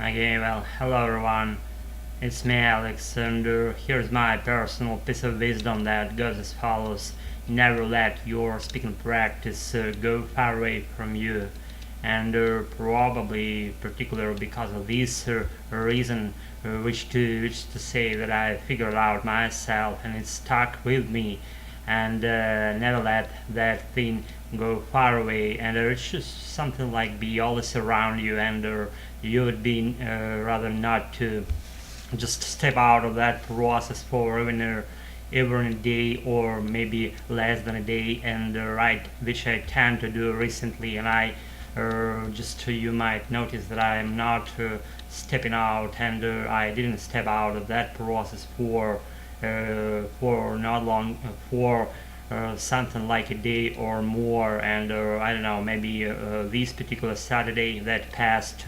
Okay, well, hello everyone. It's me, Alex, and here's my personal piece of wisdom that goes as follows: never let your speaking practice go far away from you. And probably, particularly because of this reason, which to say that I figured out myself and it stuck with me, and never let that thing go far away. And it's just something like be always around you, and you would be rather not to just step out of that process for even a day or maybe less than a day. And right, which I tend to do recently. And I just you might notice that I am not stepping out, and I didn't step out of that process for not long, for something like a day or more. And I don't know, maybe this particular Saturday that passed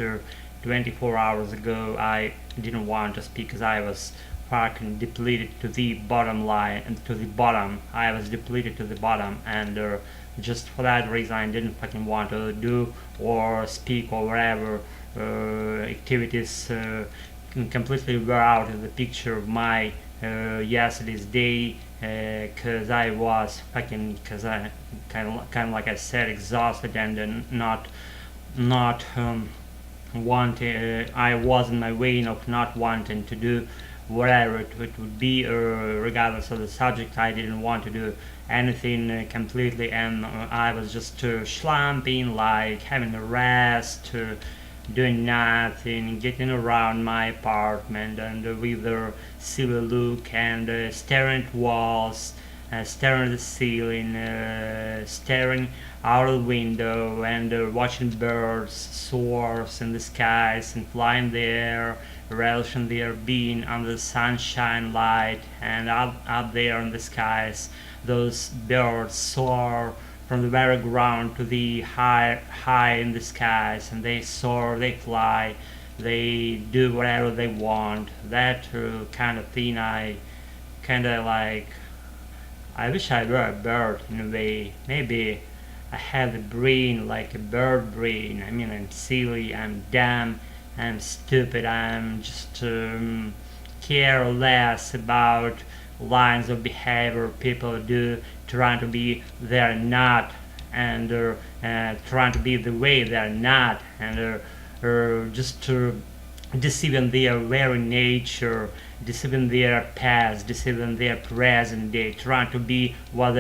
24 hours ago, I didn't want to speak because I was fucking depleted to the bottom line and to the bottom. I was depleted to the bottom, and just for that reason, I didn't fucking want to do or speak or whatever activities completely were out of the picture of my yesterday's day, because I was fucking, because I kind of like I said, exhausted, and not wanting. I was in my vein of not wanting to do whatever it would be, regardless of the subject. I didn't want to do anything completely, and I was just slumping, like having a rest, doing nothing, getting around my apartment, and with a silly look, and staring at walls, staring at the ceiling, staring out of the window, and watching birds soar in the skies and fly in the air, relishing their being under the sunshine light. And up there in the skies, those birds soar from the very ground to the high in the skies, and they soar, they fly, they do whatever they want. That kind of thing, I kind of like. I wish I were a bird in a way. Maybe I have a brain like a bird brain. I mean, I'm silly, I'm dumb, I'm stupid, I'm just care less about lines of behavior people do, trying to be they're not, and trying to be the way they're not, and just deceiving their very nature, deceiving their past, deceiving their present day, trying to be what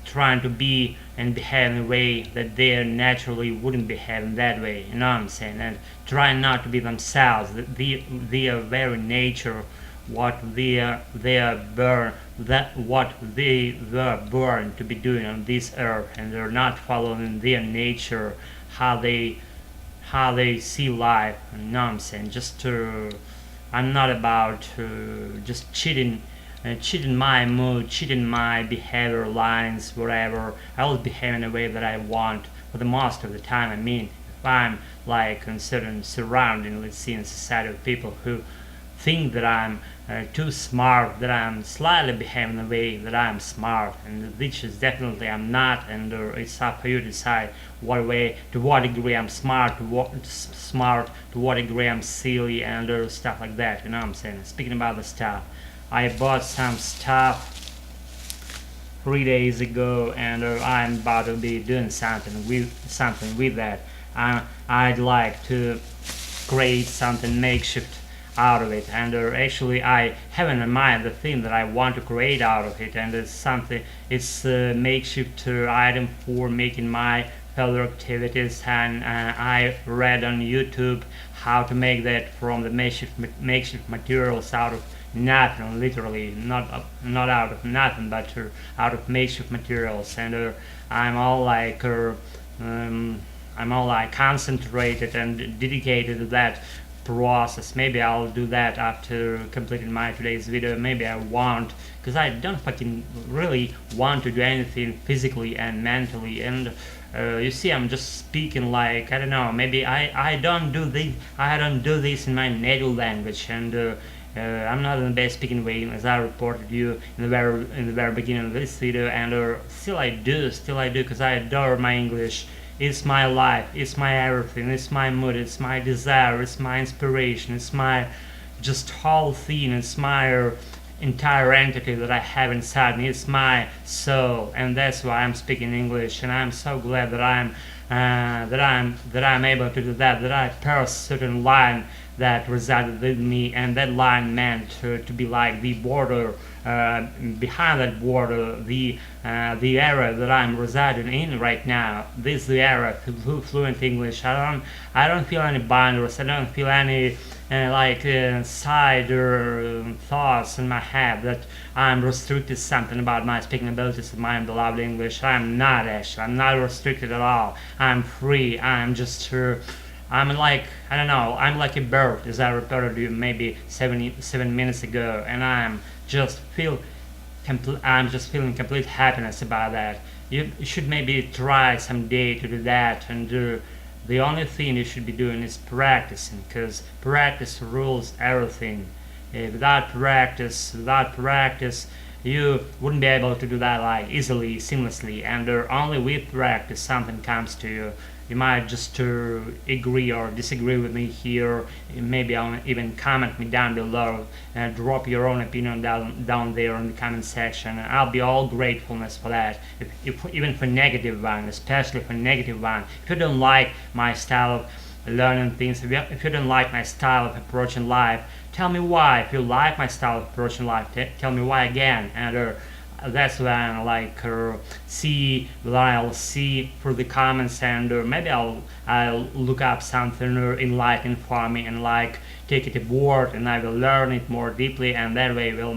trying to be and behave in a way that they naturally wouldn't behave in that way. You know what I'm saying? And trying not to be themselves, their very nature, what what they were born to be doing on this earth, and they're not following their nature, how they see life. You know what I'm saying? I'm not about just cheating my mood, cheating my behavior lines, whatever. I will behave in a way that I want for the most of the time. I mean, if I'm like in certain surrounding, let's see, in society of people who think that I'm too smart, that I'm slightly behaving in a way that I'm smart, and which is definitely I'm not. And it's up for you to decide to what degree I'm smart, to what degree I'm silly, and stuff like that. You know what I'm saying? Speaking about the stuff, I bought some stuff 3 days ago, and I'm about to be doing something with that. I'd like to create something makeshift out of it, and actually I have in mind the thing that I want to create out of it, and it's a makeshift item for making my further activities. And I read on YouTube how to make that from the makeshift materials out of nothing, literally, not out of nothing, but out of makeshift materials. And I'm all like I'm all like concentrated and dedicated to that process. Maybe I'll do that after completing my today's video. Maybe I won't, because I don't fucking really want to do anything physically and mentally. And you see, I'm just speaking like, I don't know, maybe I don't do this in my native language, and I'm not in the best speaking way, as I reported you in the very beginning of this video. And still I do, because I adore my English, It's my life, it's my everything, it's my mood, it's my desire, it's my inspiration, it's my just whole thing, it's my entire entity that I have inside me. It's my soul, and that's why I'm speaking English. And I'm so glad that I'm able to do that. That I passed a certain line that resided within me, and that line meant to be like the border. Behind that border, the area that I'm residing in right now. This is the area of fluent English. I don't feel any boundaries. I don't feel any side thoughts in my head that I'm restricted something about my speaking abilities of my beloved English. I'm not actually. I'm not restricted at all. I'm free. I'm just. I'm like, I don't know, I'm like a bird, as I reported to you maybe 7 minutes ago, and I'm just feeling complete happiness about that. You should maybe try someday to do that, and the only thing you should be doing is practicing, because practice rules everything. Without practice, you wouldn't be able to do that like easily, seamlessly, and only with practice something comes to you. You might just agree or disagree with me here. Maybe even comment me down below and drop your own opinion down there in the comment section. I'll be all gratefulness for that. If even for negative one, especially for negative one. If you don't like my style of learning things, if you don't like my style of approaching life, tell me why. If you like my style of approaching life, tell me why again. And that's when I'll see through the comments, and maybe I'll look up something enlightening for me and take it aboard, and I will learn it more deeply, and that way we'll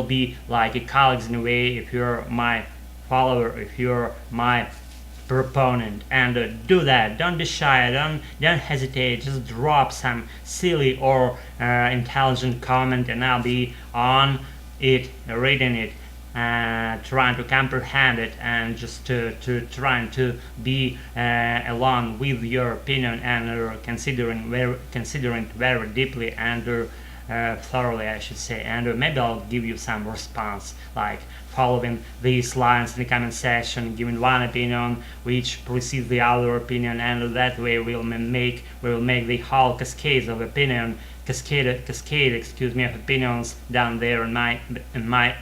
be like colleagues in a way. If you're my follower, if you're my proponent, and do that. Don't be shy, don't hesitate, just drop some silly or intelligent comment, and I'll be on it, reading it, trying to comprehend it, and just trying to be along with your opinion, and considering very deeply and thoroughly, I should say. And maybe I'll give you some response, like following these lines in the comment section, giving one opinion which precedes the other opinion, and that way we'll make the whole cascade of opinions down there in my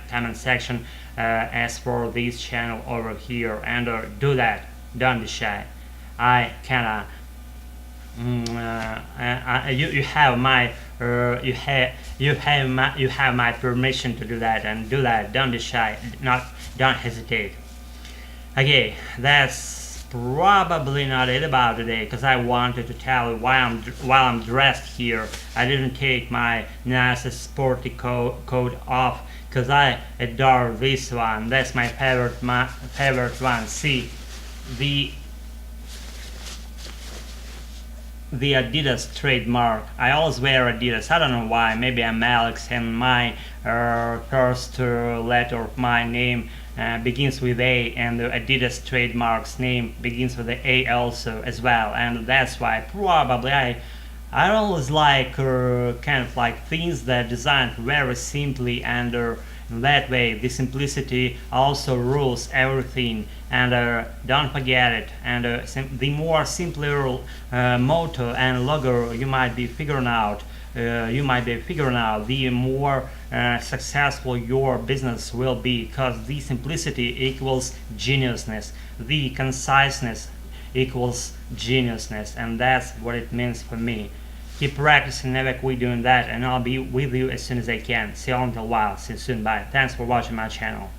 comment section as for this channel over here. And do that. Don't be shy. I kinda you have my permission to do that, and do that. Don't be shy. Don't hesitate. Okay, that's probably not it about today, because I wanted to tell you while I'm dressed here. I didn't take my nice sporty coat off, because I adore this one. That's my favorite one. See, the Adidas trademark. I always wear Adidas. I don't know why. Maybe I'm Alex, and my first letter of my name begins with A, and the Adidas trademark's name begins with the A also as well, and that's why probably I always like kind of like things that are designed very simply, and in that way the simplicity also rules everything. And don't forget it. And the more simpler motto and logo you might be figuring out, the more successful your business will be, because the simplicity equals geniusness, the conciseness equals geniusness, and that's what it means for me. Keep practicing, never quit doing that, and I'll be with you as soon as I can. See you all until a while. See you soon. Bye. Thanks for watching my channel.